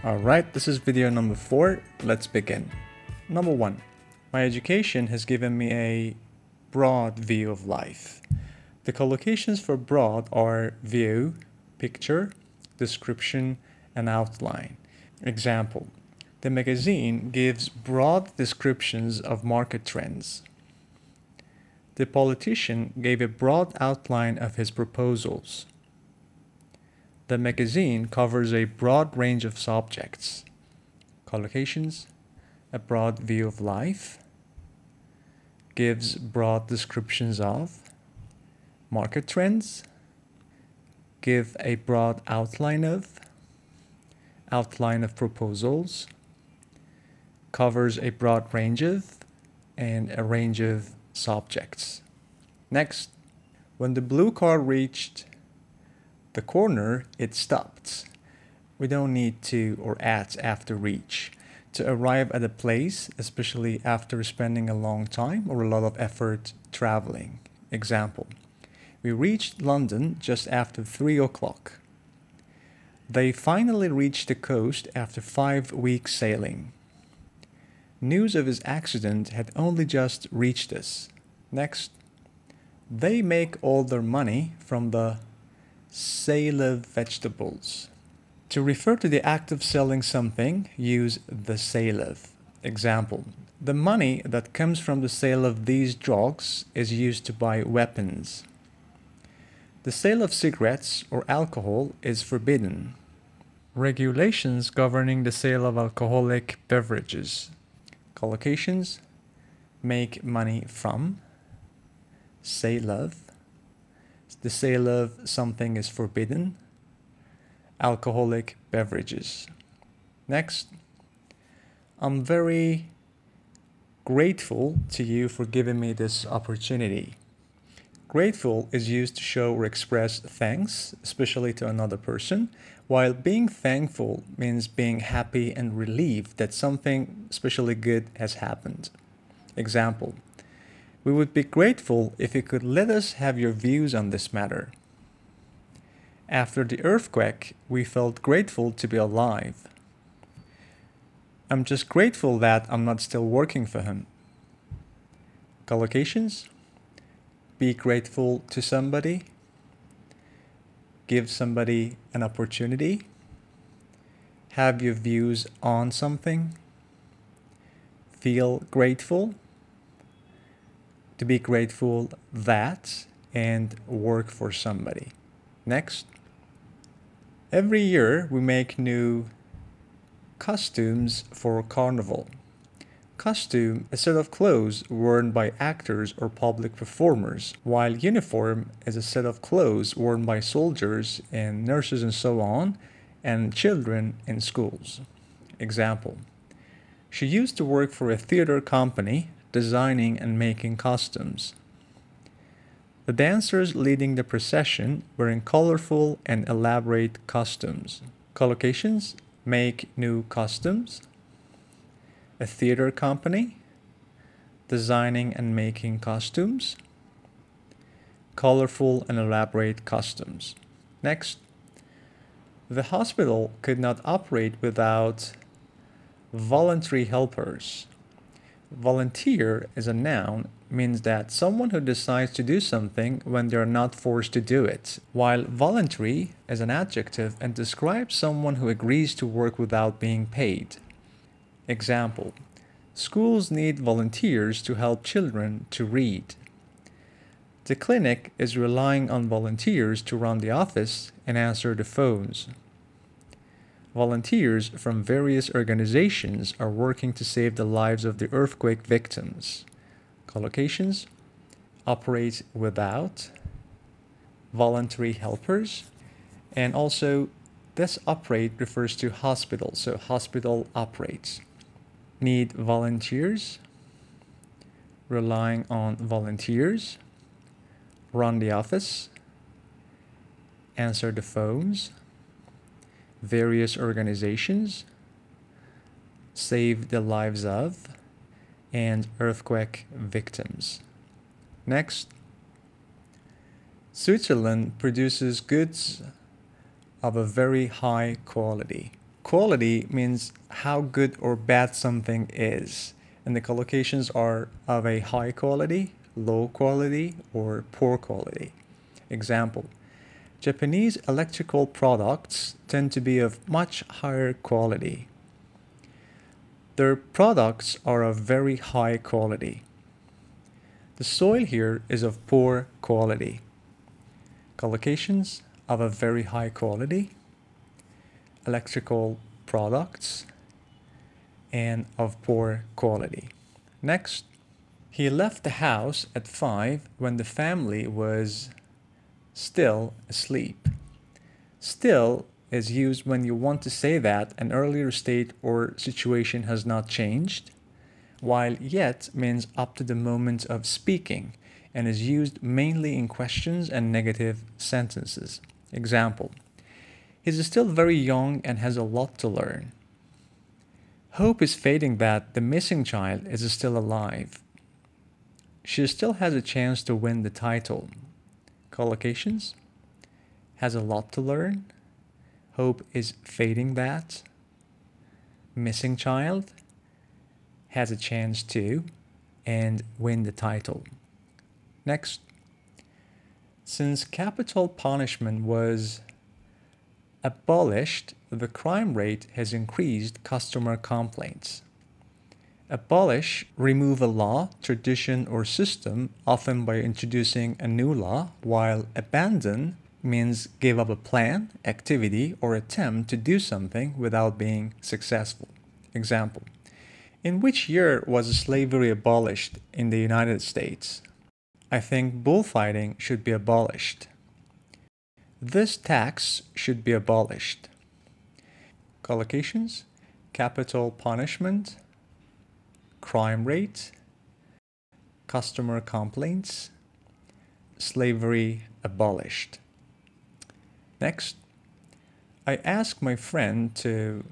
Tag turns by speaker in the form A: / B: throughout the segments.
A: Alright, this is video number 4. Let's begin. Number 1. My education has given me a broad view of life. The collocations for broad are view, picture, description, and outline. Example: the magazine gives broad descriptions of market trends. The politician gave a broad outline of his proposals. The magazine covers a broad range of subjects. Collocations: a broad view of life, gives broad descriptions of, market trends, give a broad outline of proposals, covers a broad range of, and a range of subjects. Next, when the blue car reached the corner, it stopped. We don't need to or at after reach. To arrive at a place, especially after spending a long time or a lot of effort traveling. Example: we reached London just after 3 o'clock. They finally reached the coast after 5 weeks sailing. News of his accident had only just reached us. Next, they make all their money from the sale of vegetables. To refer to the act of selling something, use the sale of. Example: the money that comes from the sale of these drugs is used to buy weapons. The sale of cigarettes or alcohol is forbidden. Regulations governing the sale of alcoholic beverages. Collocations: make money from, sale of. The sale of something is forbidden. Alcoholic beverages. Next, I'm very grateful to you for giving me this opportunity. Grateful is used to show or express thanks, especially to another person, while being thankful means being happy and relieved that something especially good has happened. Example: we would be grateful if you could let us have your views on this matter. After the earthquake, we felt grateful to be alive. I'm just grateful that I'm not still working for him. Collocations: be grateful to somebody, give somebody an opportunity, have your views on something, feel grateful, to be grateful that, and work for somebody. Next, every year we make new costumes for carnival. Costume, a set of clothes worn by actors or public performers, while uniform is a set of clothes worn by soldiers and nurses and so on, and children in schools. Example: she used to work for a theater company, designing and making costumes. The dancers leading the procession were in colorful and elaborate costumes. Collocations: make new costumes, a theater company, designing and making costumes, colorful and elaborate costumes. Next, the hospital could not operate without voluntary helpers. Volunteer is a noun, means that someone who decides to do something when they are not forced to do it, while voluntary is an adjective and describes someone who agrees to work without being paid. Example: schools need volunteers to help children to read. The clinic is relying on volunteers to run the office and answer the phones. Volunteers from various organizations are working to save the lives of the earthquake victims. Collocations: operate without, voluntary helpers, and also this operate refers to hospital, so hospital operates. Need volunteers, relying on volunteers, run the office, answer the phones, various organizations, save the lives of, and earthquake victims. Next, Switzerland produces goods of a very high quality. quality means how good or bad something is, and the collocations are of a high quality, low quality, or poor quality. Example: Japanese electrical products tend to be of much higher quality. Their products are of very high quality. The soil here is of poor quality. Collocations: of a very high quality, electrical products, and of poor quality. Next, he left the house at 5 when the family was still asleep. Still is used when you want to say that an earlier state or situation has not changed, while yet means up to the moment of speaking and is used mainly in questions and negative sentences. Example: He's still very young and has a lot to learn. Hope is fading that the missing child is still alive. She still has a chance to win the title. Collocations: has a lot to learn. Hope is fading that. Missing child has a chance to and win the title. Next, since capital punishment was abolished, the crime rate has increased customer complaints. Abolish: remove a law, tradition, or system, often by introducing a new law, while abandon means give up a plan, activity, or attempt to do something without being successful. Example: In which year was slavery abolished in the United States? I think bullfighting should be abolished. This tax should be abolished. Collocations: capital punishment, crime rate, customer complaints, slavery abolished. Next, I asked my friend to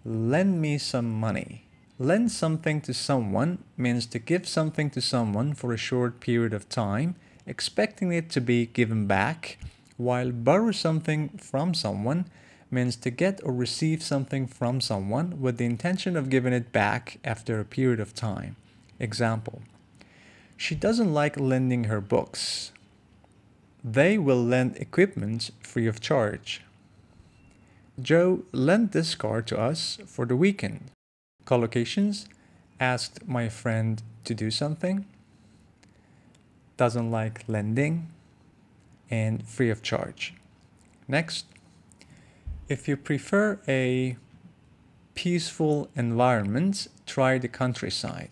A: lend me some money. Lend something to someone means to give something to someone for a short period of time, expecting it to be given back, while borrow something from someone means to get or receive something from someone with the intention of giving it back after a period of time. Example: She doesn't like lending her books. They will lend equipment free of charge. Joe lent this car to us for the weekend. Collocations: asked my friend to do something, doesn't like lending, and free of charge. Next, if you prefer a peaceful environment, try the countryside.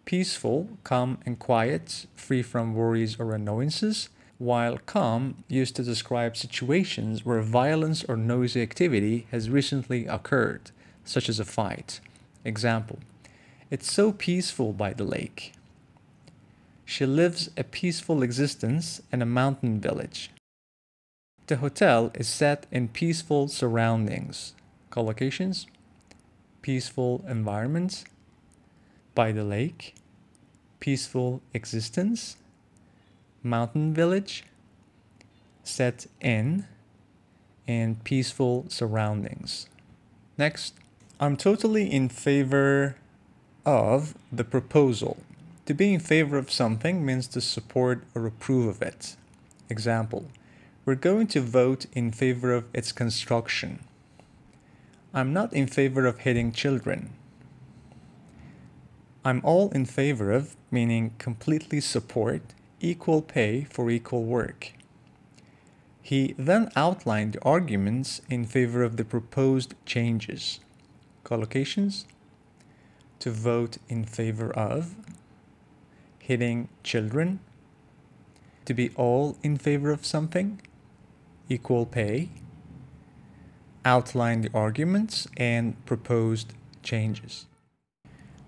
A: Peaceful, calm, and quiet, free from worries or annoyances, while calm used to describe situations where violence or noisy activity has recently occurred, such as a fight. Example: It's so peaceful by the lake. She lives a peaceful existence in a mountain village. The hotel is set in peaceful surroundings. Collocations: peaceful environment, by the lake, peaceful existence, mountain village, set in, and peaceful surroundings. Next, I'm totally in favor of the proposal. To be in favor of something means to support or approve of it. Example: We're going to vote in favor of its construction. I'm not in favor of hitting children. I'm all in favor of, meaning completely support, equal pay for equal work. He then outlined the arguments in favor of the proposed changes. Collocations: to vote in favor of, hitting children, to be all in favor of something, equal pay, outline the arguments and proposed changes.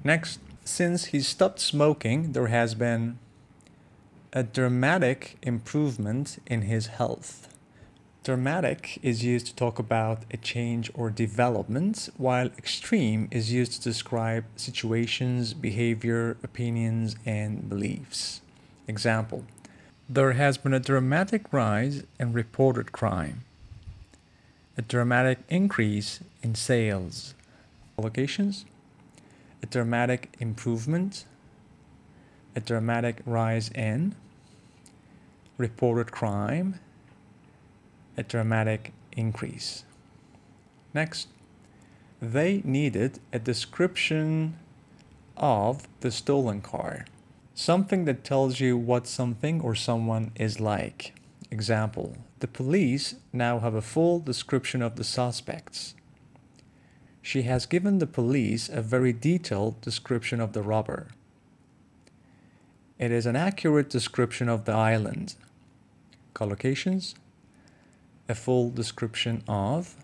A: Next, since he stopped smoking, there has been a dramatic improvement in his health. Dramatic is used to talk about a change or development, while extreme is used to describe situations, behavior, opinions, and beliefs. Example: There has been a dramatic rise in reported crime. A dramatic increase in sales. Collocations, a dramatic improvement, a dramatic rise in, reported crime, a dramatic increase. Next, they needed a description of the stolen car. Something that tells you what something or someone is like. Example, the police now have a full description of the suspects. She has given the police a very detailed description of the robber. It is an accurate description of the island. Collocations, a full description of,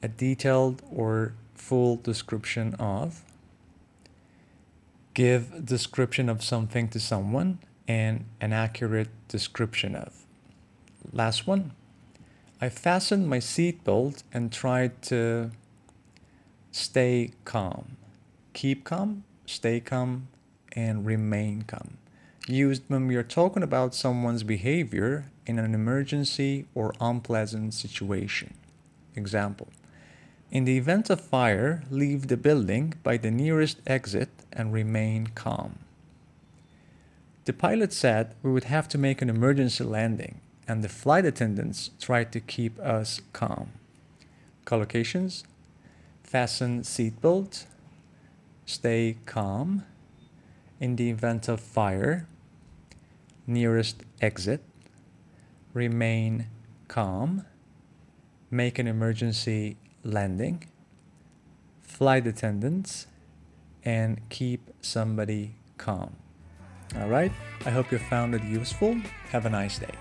A: a detailed or full description of, give description of something to someone, and an accurate description of. Last one, I fastened my seatbelt and tried to stay calm. Keep calm, stay calm, and remain calm. Used when we are talking about someone's behavior in an emergency or unpleasant situation. Example, in the event of fire, leave the building by the nearest exit and remain calm. The pilot said we would have to make an emergency landing, and the flight attendants tried to keep us calm. Collocations, fasten seatbelt, stay calm, in the event of fire, nearest exit, remain calm, make an emergency landing, flight attendants, and keep somebody calm. All right, I hope you found it useful. Have a nice day.